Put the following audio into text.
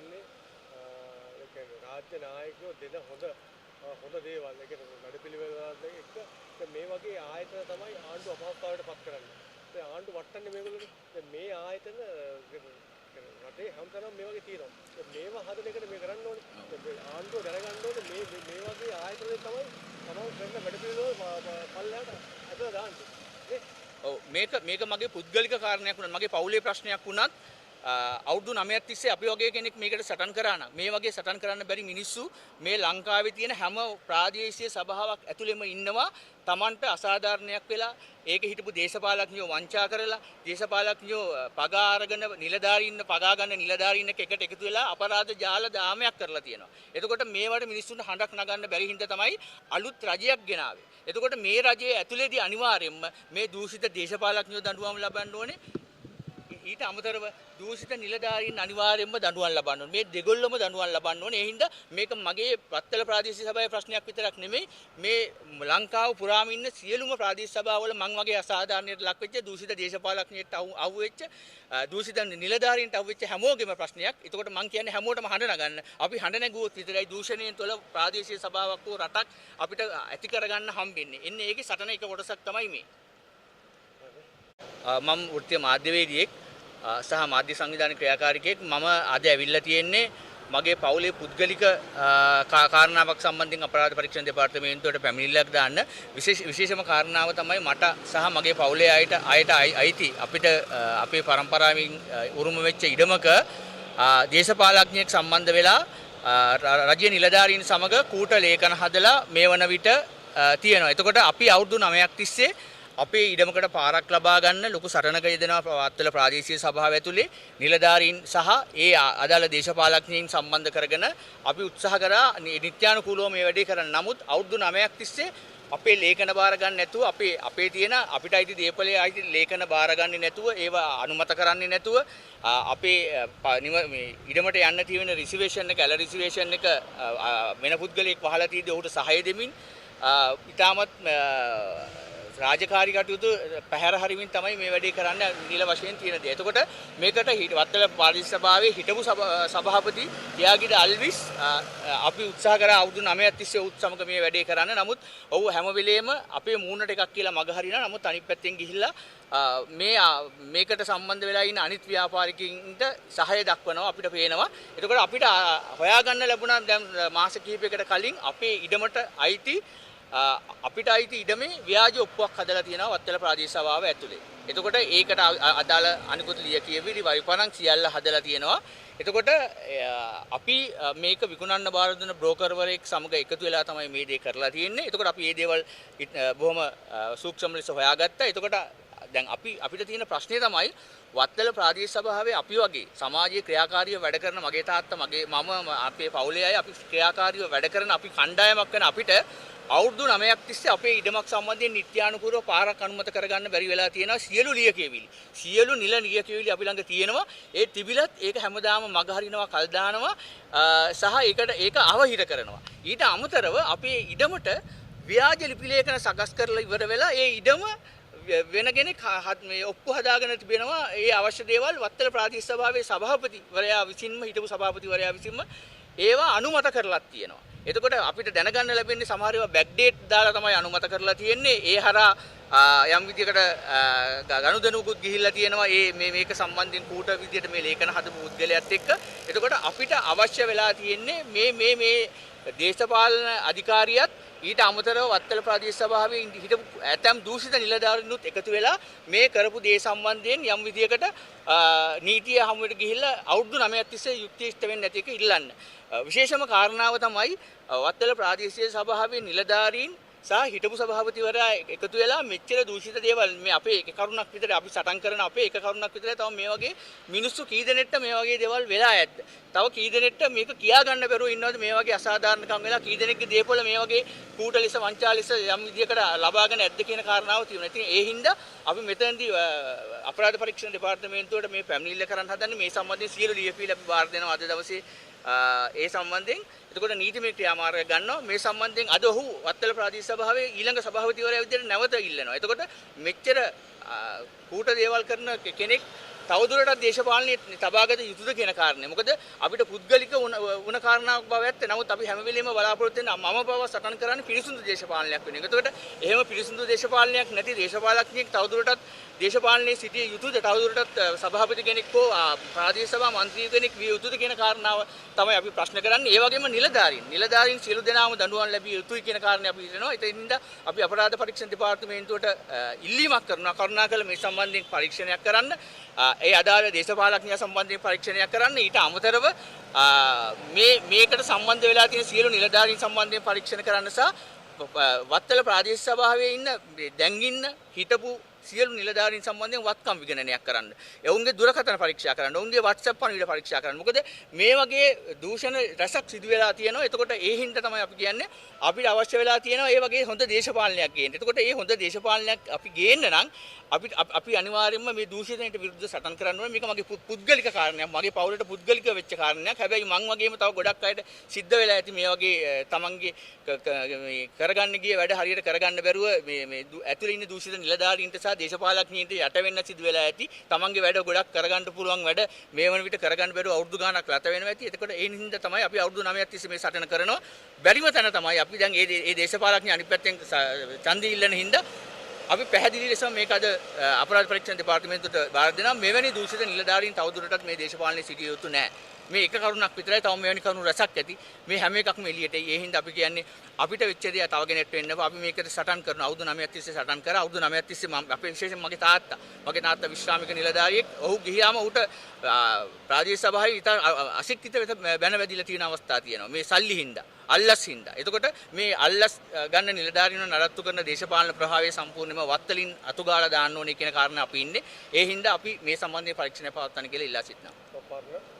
තියෙන්නේ ඒ කියන්නේ රාජ්‍ය නායකයෝ දෙන හොඳ දේවල්. ඒ කියන්නේ වැඩපිළිවෙල එක මේ වගේ ආයතන තමයි ආණ්ඩුව අපහසුතාවයට පත් කරන්නේ. ඒ ආණ්ඩුව වටන්නේ මේගොල්ලෝනේ. දැන් මේ ආයතන රටේ හැමතැනම මේ වගේ තියෙනවා. මේවා හදන එකට මේ කරන්න ඕනේ. ආණ්ඩුව දැනගන්න ඕනේ මේ වගේ ආයතන තමයි කරන වැඩපිළිවෙල පල්ලෙහාට ඇදලා දාන්නේ. ඔව් මේක මගේ පුද්ගලික කාරණයක් වුණත් මගේ පවුලේ ප්‍රශ්නයක් වුණත් අවුරුදු 9ක් තිස්සේ අපි වගේ කෙනෙක් මේකට සටන් කරා නම් මේ වගේ සටන් කරන්න බැරි මිනිස්සු මේ ලංකාවේ තියෙන හැම ප්‍රාදේශීය සභාවක් ඇතුළෙම ඉන්නවා. Tamanට අසාධාරණයක් වෙලා ඒක හිටපු දේශපාලඥයෝ වංචා කරලා දේශපාලඥයෝ පගා අරගෙන නිලධාරීන් පගා ගන්න නිලධාරීන් එකට එකතු වෙලා අපරාධ ජාල දාමයක් කරලා තියෙනවා. එතකොට මේවට මිනිස්සුන්ට හඬක් නගන්න බැරි හින්දා තමයි අලුත් රජයක් ගෙනාවේ. එතකොට මේ රජයේ ඇතුළේදී අනිවාර්යයෙන්ම මේ දූෂිත දේශපාලඥයෝ දඬුවම් ලබන්න ඕනේ. ඊට අමතරව දූෂිත නිලධාරීන් අනිවාර්යයෙන්ම දඬුවම් ලබන්න ඕනේ. මේ දෙගොල්ලම දඬුවම් ලබන්න ඕනේ. ඒ හින්දා මේක මගේ වත්තල ප්‍රාදේශීය සභාවේ ප්‍රශ්නයක් විතරක් නෙමෙයි. මේ ලංකාව පුරාම ඉන්න සියලුම ප්‍රාදේශීය සභාවල මං වගේ අසාධාරණයට ලක් වෙච්ච දූෂිත දේශපාලඥයෙක්ට අහු වෙච්ච දූෂිත නිලධාරීන්ට අහු වෙච්ච හැමෝගෙම ප්‍රශ්නයක්. එතකොට මං කියන්නේ හැමෝටම හඬ නගන්න. අපි හඬ නැගුවොත් විතරයි දූෂණයෙන් තුළ ප්‍රාදේශීය සභාවක් හෝ රටක් අපිට ඇති කරගන්න හම්බෙන්නේ. එන්නේ ඒකේ සටන එක කොටසක් තමයි මේ. මම වෘත්තීය මාධ්‍යවේදියෙක් සහ මාධ්‍ය සංවිධාන ක්‍රියාකාරිකයෙක්. මම අද ඇවිල්ලා තියෙන්නේ මගේ පවුලේ පුද්ගලික කාරණාවක් සම්බන්ධයෙන් අපරාධ පරීක්ෂණ දෙපාර්තමේන්තුවට පැමිණිල්ලක් දාන්න. විශේෂම කාරණාව තමයි මට සහ මගේ පවුලේ අයට අයිති අපිට අපේ පරම්පරාවෙන් උරුම වෙච්ච ඉඩමක දේශපාලඥයෙක් සම්බන්ධ වෙලා රජයේ නිලධාරීන් සමග කූට ලේඛන හදලා මේ වන විට තියෙනවා. එතකොට අපි අවුරුදු 9ක් තිස්සේ අපේ ඉඩමකට පාරක් ලබා ගන්න ලොකු සටනක යෙදෙනවා වත්තල ප්‍රාදේශීය සභාව ඇතුලේ නිලධාරීන් සහ ඒ අදාළ දේශපාලඥයින් සම්බන්ධ කරගෙන අපි උත්සාහ කරා නිත්‍යානුකූලව මේ වැඩේ කරන්න. නමුත් අවුරුදු 9ක් තිස්සේ අපේ ලේඛන බාර ගන්න නැතුව අපේ තියෙන අපිට අයිති දේපලයේ අයිති ලේඛන බාර ගන්නේ නැතුව ඒවා අනුමත කරන්නේ නැතුව අපේ මේ ඉඩමට යන්න තියෙන රිසර්වේෂන් එක ඇල රිසර්වේෂන් එක වෙන පුද්ගලයෙක් වහලා තියෙද්දී ඔහුට සහාය දෙමින් ඉතාමත් රාජකාරී කටයුතු පැහැර හරිමින් තමයි මේ වැඩේ කරන්න නිල වශයෙන් තියෙන දේ. එතකොට මේකට වත්තල පාරිශ සභාවේ හිටපු සභාපති ත්‍යාගිද අල්විස් අපි උත්සාහ කරා අවුරුදු 9ක් තිස්සේ උත් සමග මේ වැඩේ කරන්න. නමුත් ඔහු හැම වෙලේම අපේ මූණට එකක් කියලා මග හරිනා. නමුත් අනිත් පැත්තෙන් ගිහිල්ලා මේකට සම්බන්ධ වෙලා ඉන්න අනිත් ව්‍යාපාරිකයින්ට සහාය දක්වනවා අපිට පේනවා. එතකොට අපිට හොයාගන්න ලැබුණා දැන් මාස කිහිපයකට කලින් අපේ ඉඩමට අයිති අපිට අයිති ඉඩමේ ව්‍යාජ ඔප්පුවක් හදලා තියෙනවා වත්තල ප්‍රාදේශීය සභාව ඇතුලේ. එතකොට ඒකට අදාළ අනිකුත් ලියකියවිලි වරිපණන් සියල්ල හදලා තියෙනවා. එතකොට අපි මේක විකුණන්න බාර දුන්න බ්‍රෝකර්වරයෙක් සමග එකතු වෙලා තමයි මේ දේ කරලා තියෙන්නේ. එතකොට අපි මේ දේවල් බොහොම සූක්ෂම ලෙස හොයාගත්තා. එතකොට දැන් අපිට තියෙන ප්‍රශ්නේ තමයි වත්තල ප්‍රාදේශීය සභාවේ අපි වගේ සමාජීය ක්‍රියාකාරීව වැඩ කරන මගේ තාත්තා මම අපේ පවුලේ අය අපි ක්‍රියාකාරීව වැඩ කරන අපි කණ්ඩායමක් වෙන අපිට අවුරුදු 9ක් තිස්සේ අපේ ඉඩමක් සම්බන්ධයෙන් නිත්‍යානුකූලව පාරක් අනුමත කරගන්න බැරි වෙලා තියෙනවා. සියලු ලියකියවිලි සියලු නිල ලියකියවිලි අපි ළඟ තියෙනවා. ඒ තිබිලත් ඒක හැමදාම මග හරිනවා කල් දානවා සහ ඒක අවහිර කරනවා. ඊට අමතරව අපේ ඉඩමට ව්‍යාජ ලිපි ලේඛන සකස් කරලා ඉවර වෙලා ඒ ඉඩම වෙන කෙනෙක් මේ ඔප්පු හදාගෙන තිබෙනවා. ඒ අවශ්‍ය දේවල් වත්තල ප්‍රාදේශීය සභාවේ සභාපතිවරයා විසින්ම හිටපු සභාපතිවරයා විසින්ම ඒවා අනුමත කරලා තියෙනවා. එතකොට අපිට දැනගන්න ලැබෙන්නේ සමහර ඒවා බෑක් ඩේට් දාලා තමයි අනුමත කරලා තියෙන්නේ. ඒ හරහා යම් විදියකට ගනුදෙනුකුත් ගිහිල්ලා තියෙනවා. මේක සම්බන්ධයෙන් කූට විදියට මේ ලේඛන හදපු පුද්ගලයාත් එක්ක. එතකොට අපිට අවශ්‍ය වෙලා තියෙන්නේ මේ දේශපාලන අධිකාරියත් ඊට අමතරව වත්තල ප්‍රාදේශීය සභාවේ හිටපු ඇතම් දූෂිත නිලධාරීනුත් එකතු වෙලා මේ කරපු දේ සම්බන්ධයෙන් යම් විදියකට නීතිය හමුවට ගිහිල්ලා අවුරුදු 9ක් තිස්සේ යුක්තිය ඉෂ්ට වෙන්නේ නැති එක ඉල්ලන්න. විශේෂම කාරණාව තමයි වත්තල ප්‍රාදේශීය සභාවේ නිලධාරීන් සහ හිටපු සභාපතිවරයා එකතු වෙලා මෙච්චර දූෂිත දේවල් මේ අපේ එක කරුණක් විතර අපි සටන් කරන අපේ එක කරුණක් විතර තව මේ වගේ මිනිස්සු කී දෙනෙක්ට මේ වගේ දේවල් වෙලා ඇද්ද? තව කී දෙනෙක්ට මේක කියා ගන්න බැරුව ඉන්නවද මේ වගේ අසාධාරණකම් වෙලා කී දෙනෙක්ගේ දේපොළ මේ වගේ කූටලිස වංචාලිස යම් විදියකට ලබාගෙන ඇද්ද කියන කාරණාව තියෙනවා. ඉතින් ඒ හින්දා අපි මෙතනදී අපරාධ පරීක්ෂණ දෙපාර්තමේන්තුවට මේ පැමිණිල්ල කරන්න හදන්නේ මේ සම්බන්ධයෙන් සියලු ලියපිලි අපි වාර්තා දෙනවා අද දවසේ ඒ සම්බන්ධයෙන්. එතකොට නීතිමය ක්‍රියාමාර්ගයක් ගන්නවා. මේ සම්බන්ධයෙන් අද ඔහු වත්තල ප්‍රාදේශීය සභාවේ ඊළඟ සභාපතිවරයා විදිහට නැවත ඉල්ලනවා. එතකොට මෙච්චර කූට දේවල් කරන කෙනෙක් තවදුරටත් දේශපාලනයේ තබාගත යුතුද කියන කාරණය. මොකද අපිට පුද්ගලික වුණ කාරණාවක් බව ඇත්ත. නමුත් අපි හැම වෙලෙම බලාපොරොත්තු වෙන මම බව සටන් කරන්නේ පිරිසුදු දේශපාලනයක් වෙන එක. එතකොට එහෙම පිරිසුදු දේශපාලනයක් නැති දේශපාලකයෙක් තවදුරටත් දේශපාලනයේ සිටිය යුතුද? තවදුරටත් සභාපති කෙනෙක් හෝ ප්‍රාදේශ සභා මන්ත්‍රී කෙනෙක් විය යුතුද කියන කාරණාව තමයි අපි ප්‍රශ්න කරන්නේ. ඒ වගේම නිලධාරීන් සියලු දෙනාම දඬුවම් ලැබිය යුතුයි කියන කාරණේ අපි හිතනවා. ඒකින්ද අපි අපරාධ පරීක්ෂණ දෙපාර්තමේන්තුවට ඉල්ලීමක් කරනවා. කරුණාකර මේ සම්බන්ධයෙන් පරීක්ෂණයක් කරන්න. ඒ අදාළ දේශපාලඥයා සම්බන්ධයෙන් පරීක්ෂණයක් කරන්න. ඊට අමතරව මේකට සම්බන්ධ වෙලා තියෙන සියලු නිලධාරීන් සම්බන්ධයෙන් පරීක්ෂණ කරන්න සහ වත්තල ප්‍රාදේශ සභාවේ දැන් ඉන්න හිටපු සියලු නිලධාරීන් සම්බන්ධයෙන් වත්කම් විගණනයක් කරන්න. ඔවුන්ගේ දුරකථන පරීක්ෂා කරන්න. ඔවුන්ගේ WhatsApp පණිවිඩ පරීක්ෂා කරන්න. මොකද මේ වගේ දූෂණ රැසක් සිදු වෙලා තියෙනවා. එතකොට ඒ හින්දා තමයි අපි කියන්නේ අපිට අවශ්‍ය වෙලා තියෙනවා මේ වගේ හොඳ දේශපාලනයක් ගේන්න. එතකොට මේ හොඳ දේශපාලනයක් අපි ගේන්න නම් අපි අනිවාර්යයෙන්ම මේ දූෂණයට විරුද්ධව සටන් කරන්න ඕනේ. මේක මගේ පුද්ගලික කාරණයක්. මගේ පවුලට පුද්ගලික වෙච්ච කාරණයක්. හැබැයි මං වගේම තව ගොඩක් අයට සිද්ධ වෙලා ඇති මේ වගේ තමන්ගේ කරගන්න ගිය වැඩ හරියට කරගන්න බැරුව මේ ඇතුළේ ඉන්න දූෂිත නිලධාරීන්ට සහ දේශපාලකයන්ට යට වෙන්න සිදු වෙලා ඇති. තමන්ගේ වැඩ ගොඩක් කරගන්න පුළුවන් වැඩ මේ වන විට කරගන්න බැරුව අවුරුදු ගාණක් ලත වෙනවා ඇති. එතකොට ඒ හින්දා තමයි අපි අවුරුදු 9ක් තිස්සේ මේ සටන කරනවා. බැරිම තැන තමයි අපි දැන් මේ දේශපාලකයන් අනිත් පැත්තෙන් ඡන්දය ඉල්ලන හින්දා අපි පැහැදිලි ලෙස මේක අද අපරාධ පරීක්ෂණ දෙපාර්තමේන්තුවට බාර දෙනවා. මෙවැනි දූෂිත නිලධාරීන් තවදුරටත් මේ දේශපාලනයේ සිටිය යුතු නැහැ. මේ එක කරුණක් විතරයි. තව මෙවැනි කරුණු රැසක් ඇති. මේ හැම එකක්ම එළියට එයි. ඒ හින්දා අපි කියන්නේ අපිට වෙච්ච දේ තව කෙනෙක්ට වෙන්න බෑ. අපි මේකට සටන් කරනවා. අවුරුදු 9ක් තිස්සේ සටන් කරා. අවුරුදු 9ක් තිස්සේ අපේ විශේෂයෙන් මගේ තාත්තා විශ්‍රාමික නිලධාරියෙක්. ඔහු ගිහියාම ඌට ප්‍රාදේශ සභාවේ ඉතින් අශික්ෂිත වෙත බැන වැදිලා තියෙන අවස්ථා තියෙනවා. මේ සල්ලි හින්දා. අල්ලස් හින්දා. එතකොට මේ අල්ලස් ගන්න නිලධාරීන්ව නඩත්තු කරන දේශපාලන ප්‍රභාවය සම්පූර්ණයෙන්ම වත්තලින් අතුගාලා දාන්න ඕනේ කියන කාරණා අපි ඉන්නේ. ඒ හින්දා අපි මේ සම්බන්ධයෙන් පරීක්ෂණ පවත්වන්න කියලා ඉල්ලා සිටිනවා.